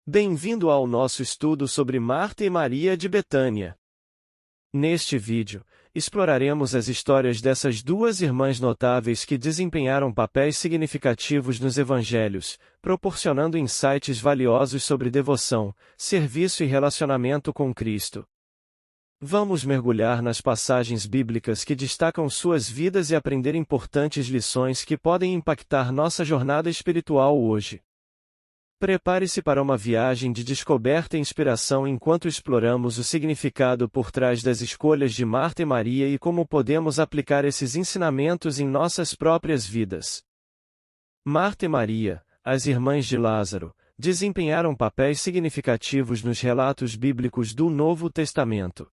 Bem-vindo ao nosso estudo sobre Marta e Maria de Betânia. Neste vídeo, exploraremos as histórias dessas duas irmãs notáveis que desempenharam papéis significativos nos evangelhos, proporcionando insights valiosos sobre devoção, serviço e relacionamento com Cristo. Vamos mergulhar nas passagens bíblicas que destacam suas vidas e aprender importantes lições que podem impactar nossa jornada espiritual hoje. Prepare-se para uma viagem de descoberta e inspiração enquanto exploramos o significado por trás das escolhas de Marta e Maria e como podemos aplicar esses ensinamentos em nossas próprias vidas. Marta e Maria, as irmãs de Lázaro, desempenharam papéis significativos nos relatos bíblicos do Novo Testamento.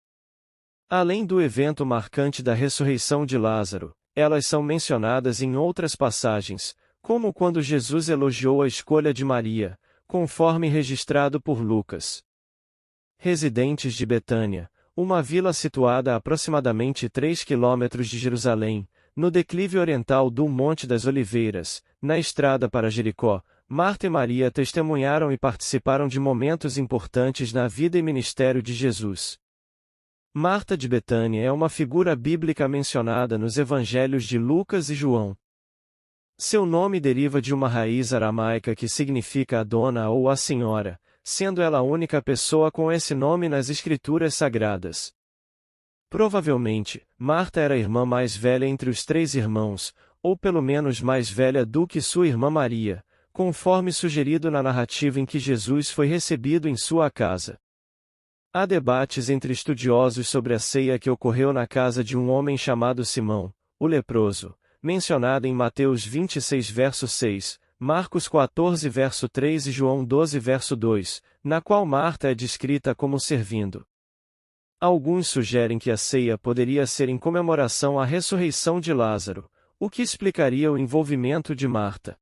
Além do evento marcante da ressurreição de Lázaro, elas são mencionadas em outras passagens, como quando Jesus elogiou a escolha de Maria, conforme registrado por Lucas. Residentes de Betânia, uma vila situada a aproximadamente 3 quilômetros de Jerusalém, no declive oriental do Monte das Oliveiras, na estrada para Jericó, Marta e Maria testemunharam e participaram de momentos importantes na vida e ministério de Jesus. Marta de Betânia é uma figura bíblica mencionada nos evangelhos de Lucas e João. Seu nome deriva de uma raiz aramaica que significa a dona ou a senhora, sendo ela a única pessoa com esse nome nas Escrituras Sagradas. Provavelmente, Marta era a irmã mais velha entre os 3 irmãos, ou pelo menos mais velha do que sua irmã Maria, conforme sugerido na narrativa em que Jesus foi recebido em sua casa. Há debates entre estudiosos sobre a ceia que ocorreu na casa de um homem chamado Simão, o leproso, mencionada em Mateus 26 verso 6, Marcos 14 verso 3 e João 12 verso 2, na qual Marta é descrita como servindo. Alguns sugerem que a ceia poderia ser em comemoração à ressurreição de Lázaro, o que explicaria o envolvimento de Marta.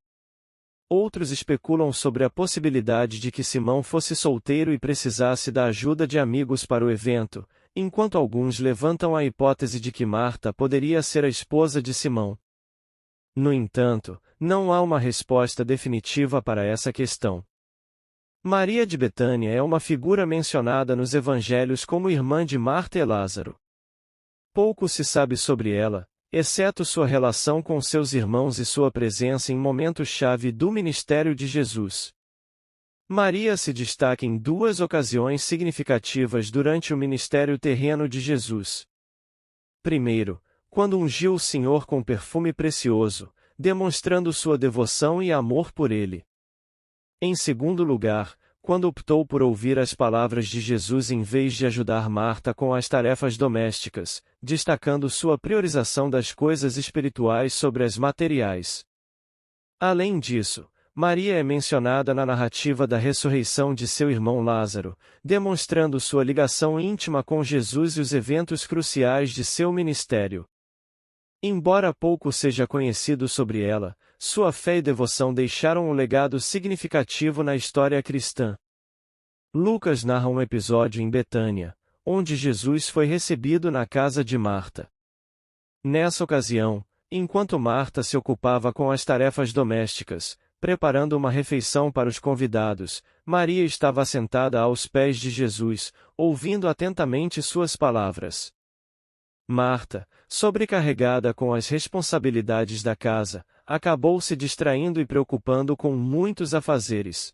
Outros especulam sobre a possibilidade de que Simão fosse solteiro e precisasse da ajuda de amigos para o evento, enquanto alguns levantam a hipótese de que Marta poderia ser a esposa de Simão. No entanto, não há uma resposta definitiva para essa questão. Maria de Betânia é uma figura mencionada nos evangelhos como irmã de Marta e Lázaro. Pouco se sabe sobre ela, exceto sua relação com seus irmãos e sua presença em momentos-chave do ministério de Jesus. Maria se destaca em 2 ocasiões significativas durante o ministério terreno de Jesus. Primeiro, quando ungiu o Senhor com perfume precioso, demonstrando sua devoção e amor por ele. Em segundo lugar, quando optou por ouvir as palavras de Jesus em vez de ajudar Marta com as tarefas domésticas, destacando sua priorização das coisas espirituais sobre as materiais. Além disso, Maria é mencionada na narrativa da ressurreição de seu irmão Lázaro, demonstrando sua ligação íntima com Jesus e os eventos cruciais de seu ministério. Embora pouco seja conhecido sobre ela, sua fé e devoção deixaram um legado significativo na história cristã. Lucas narra um episódio em Betânia, onde Jesus foi recebido na casa de Marta. Nessa ocasião, enquanto Marta se ocupava com as tarefas domésticas, preparando uma refeição para os convidados, Maria estava sentada aos pés de Jesus, ouvindo atentamente suas palavras. Marta, sobrecarregada com as responsabilidades da casa, acabou se distraindo e preocupando com muitos afazeres.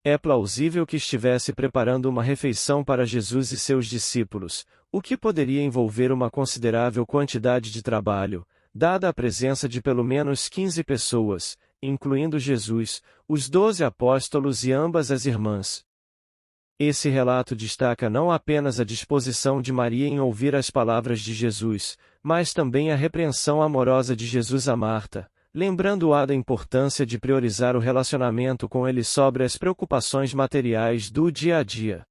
É plausível que estivesse preparando uma refeição para Jesus e seus discípulos, o que poderia envolver uma considerável quantidade de trabalho, dada a presença de pelo menos 15 pessoas, incluindo Jesus, os 12 apóstolos e ambas as irmãs. Esse relato destaca não apenas a disposição de Maria em ouvir as palavras de Jesus, mas também a repreensão amorosa de Jesus a Marta, lembrando-a da importância de priorizar o relacionamento com ele sobre as preocupações materiais do dia a dia.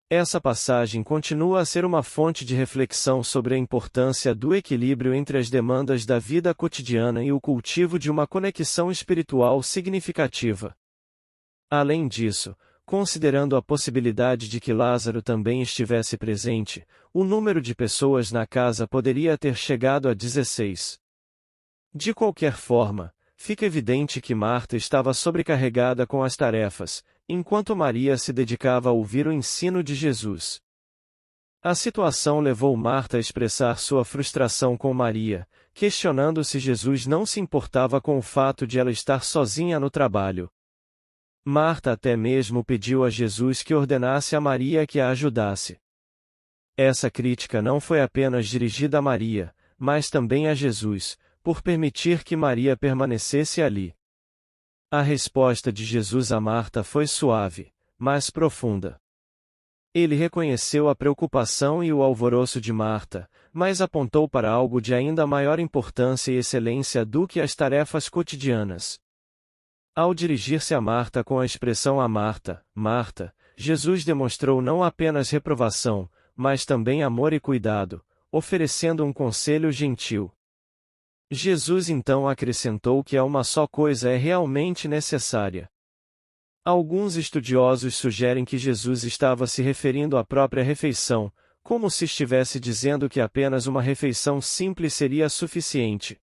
Essa passagem continua a ser uma fonte de reflexão sobre a importância do equilíbrio entre as demandas da vida cotidiana e o cultivo de uma conexão espiritual significativa. Além disso, considerando a possibilidade de que Lázaro também estivesse presente, o número de pessoas na casa poderia ter chegado a 16. De qualquer forma, fica evidente que Marta estava sobrecarregada com as tarefas, enquanto Maria se dedicava a ouvir o ensino de Jesus. A situação levou Marta a expressar sua frustração com Maria, questionando se Jesus não se importava com o fato de ela estar sozinha no trabalho. Marta até mesmo pediu a Jesus que ordenasse a Maria que a ajudasse. Essa crítica não foi apenas dirigida a Maria, mas também a Jesus, por permitir que Maria permanecesse ali. A resposta de Jesus a Marta foi suave, mas profunda. Ele reconheceu a preocupação e o alvoroço de Marta, mas apontou para algo de ainda maior importância e excelência do que as tarefas cotidianas. Ao dirigir-se a Marta com a expressão a Marta, Marta, Jesus demonstrou não apenas reprovação, mas também amor e cuidado, oferecendo um conselho gentil. Jesus então acrescentou que uma só coisa é realmente necessária. Alguns estudiosos sugerem que Jesus estava se referindo à própria refeição, como se estivesse dizendo que apenas uma refeição simples seria suficiente.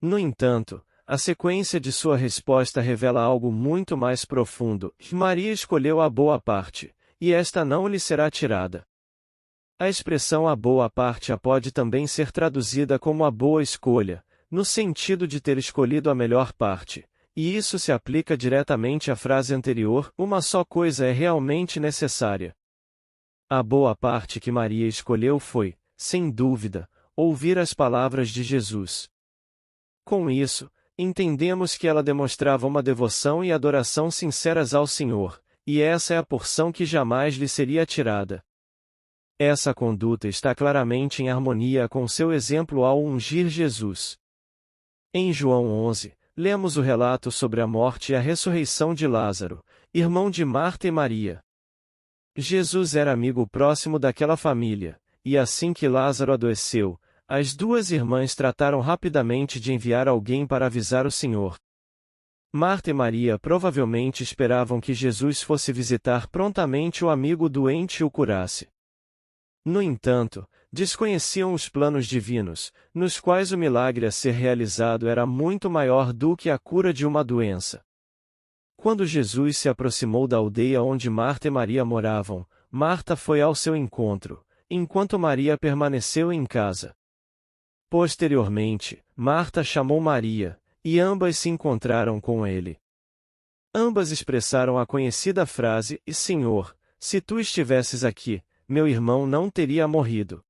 No entanto, a sequência de sua resposta revela algo muito mais profundo. Maria escolheu a boa parte, e esta não lhe será tirada. A expressão a boa parte pode também ser traduzida como a boa escolha, no sentido de ter escolhido a melhor parte. E isso se aplica diretamente à frase anterior, uma só coisa é realmente necessária. A boa parte que Maria escolheu foi, sem dúvida, ouvir as palavras de Jesus. Com isso, entendemos que ela demonstrava uma devoção e adoração sinceras ao Senhor, e essa é a porção que jamais lhe seria tirada. Essa conduta está claramente em harmonia com seu exemplo ao ungir Jesus. Em João 11, lemos o relato sobre a morte e a ressurreição de Lázaro, irmão de Marta e Maria. Jesus era amigo próximo daquela família, e assim que Lázaro adoeceu, as duas irmãs trataram rapidamente de enviar alguém para avisar o Senhor. Marta e Maria provavelmente esperavam que Jesus fosse visitar prontamente o amigo doente e o curasse. No entanto, desconheciam os planos divinos, nos quais o milagre a ser realizado era muito maior do que a cura de uma doença. Quando Jesus se aproximou da aldeia onde Marta e Maria moravam, Marta foi ao seu encontro, enquanto Maria permaneceu em casa. Posteriormente, Marta chamou Maria, e ambas se encontraram com ele. Ambas expressaram a conhecida frase: Senhor, se tu estivesses aqui, meu irmão não teria morrido.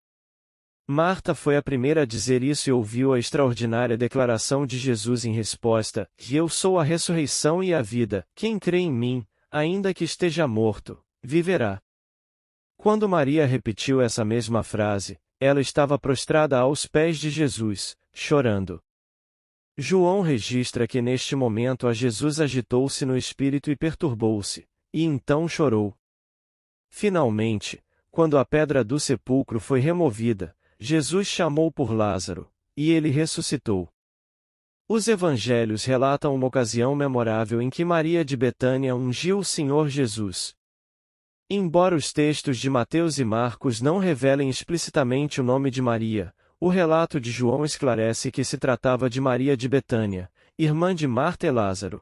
Marta foi a primeira a dizer isso e ouviu a extraordinária declaração de Jesus em resposta: Eu sou a ressurreição e a vida, quem crê em mim, ainda que esteja morto, viverá. Quando Maria repetiu essa mesma frase, ela estava prostrada aos pés de Jesus, chorando. João registra que neste momento a Jesus agitou-se no espírito e perturbou-se, e então chorou. Finalmente, quando a pedra do sepulcro foi removida, Jesus chamou por Lázaro, e ele ressuscitou. Os evangelhos relatam uma ocasião memorável em que Maria de Betânia ungiu o Senhor Jesus. Embora os textos de Mateus e Marcos não revelem explicitamente o nome de Maria, o relato de João esclarece que se tratava de Maria de Betânia, irmã de Marta e Lázaro.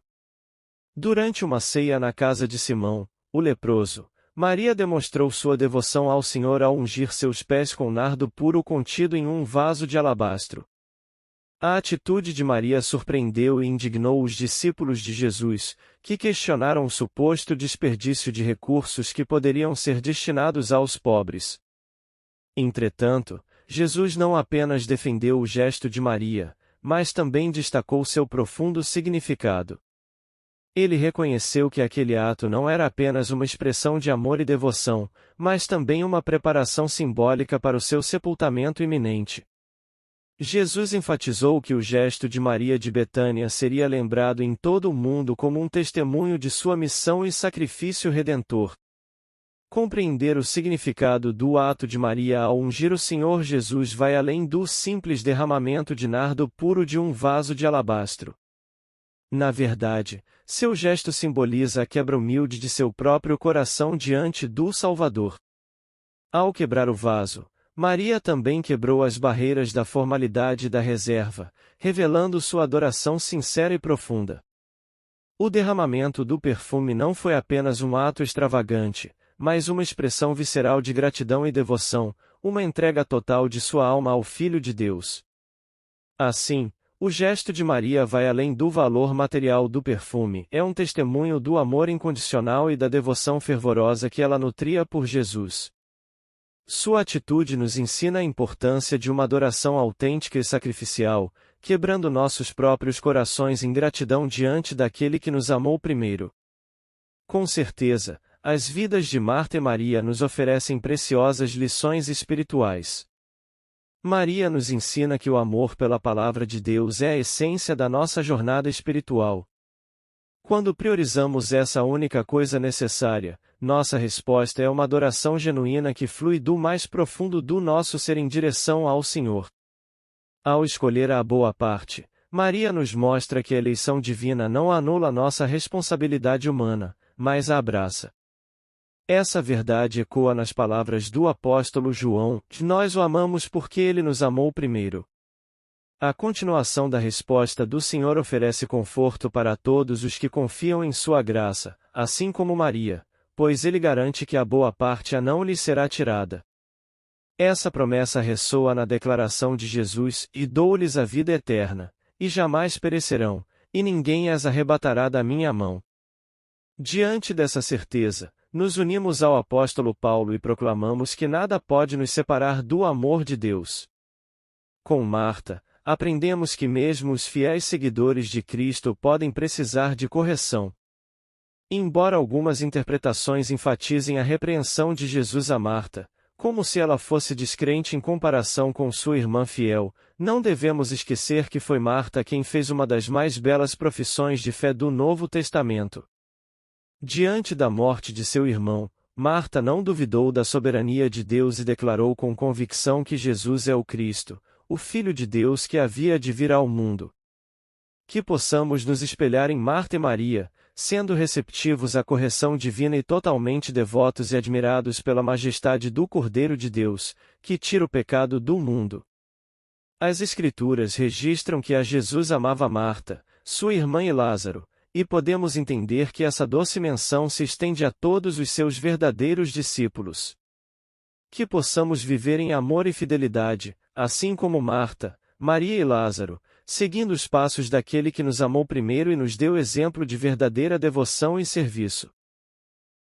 Durante uma ceia na casa de Simão, o leproso, Maria demonstrou sua devoção ao Senhor ao ungir seus pés com nardo puro contido em um vaso de alabastro. A atitude de Maria surpreendeu e indignou os discípulos de Jesus, que questionaram o suposto desperdício de recursos que poderiam ser destinados aos pobres. Entretanto, Jesus não apenas defendeu o gesto de Maria, mas também destacou seu profundo significado. Ele reconheceu que aquele ato não era apenas uma expressão de amor e devoção, mas também uma preparação simbólica para o seu sepultamento iminente. Jesus enfatizou que o gesto de Maria de Betânia seria lembrado em todo o mundo como um testemunho de sua missão e sacrifício redentor. Compreender o significado do ato de Maria ao ungir o Senhor Jesus vai além do simples derramamento de nardo puro de um vaso de alabastro. Na verdade, seu gesto simboliza a quebra humilde de seu próprio coração diante do Salvador. Ao quebrar o vaso, Maria também quebrou as barreiras da formalidade e da reserva, revelando sua adoração sincera e profunda. O derramamento do perfume não foi apenas um ato extravagante, mas uma expressão visceral de gratidão e devoção, uma entrega total de sua alma ao Filho de Deus. Assim, o gesto de Maria vai além do valor material do perfume, é um testemunho do amor incondicional e da devoção fervorosa que ela nutria por Jesus. Sua atitude nos ensina a importância de uma adoração autêntica e sacrificial, quebrando nossos próprios corações em gratidão diante daquele que nos amou primeiro. Com certeza, as vidas de Marta e Maria nos oferecem preciosas lições espirituais. Maria nos ensina que o amor pela palavra de Deus é a essência da nossa jornada espiritual. Quando priorizamos essa única coisa necessária, nossa resposta é uma adoração genuína que flui do mais profundo do nosso ser em direção ao Senhor. Ao escolher a boa parte, Maria nos mostra que a eleição divina não anula nossa responsabilidade humana, mas a abraça. Essa verdade ecoa nas palavras do apóstolo João, que nós o amamos porque ele nos amou primeiro. A continuação da resposta do Senhor oferece conforto para todos os que confiam em sua graça, assim como Maria, pois ele garante que a boa parte não lhes será tirada. Essa promessa ressoa na declaração de Jesus: "E dou-lhes a vida eterna, e jamais perecerão, e ninguém as arrebatará da minha mão." Diante dessa certeza, nos unimos ao apóstolo Paulo e proclamamos que nada pode nos separar do amor de Deus. Com Marta, aprendemos que mesmo os fiéis seguidores de Cristo podem precisar de correção. Embora algumas interpretações enfatizem a repreensão de Jesus a Marta, como se ela fosse descrente em comparação com sua irmã fiel, não devemos esquecer que foi Marta quem fez uma das mais belas profissões de fé do Novo Testamento. Diante da morte de seu irmão, Marta não duvidou da soberania de Deus e declarou com convicção que Jesus é o Cristo, o Filho de Deus que havia de vir ao mundo. Que possamos nos espelhar em Marta e Maria, sendo receptivos à correção divina e totalmente devotos e admirados pela majestade do Cordeiro de Deus, que tira o pecado do mundo. As Escrituras registram que a Jesus amava Marta, sua irmã e Lázaro, e podemos entender que essa doce menção se estende a todos os seus verdadeiros discípulos. Que possamos viver em amor e fidelidade, assim como Marta, Maria e Lázaro, seguindo os passos daquele que nos amou primeiro e nos deu exemplo de verdadeira devoção e serviço.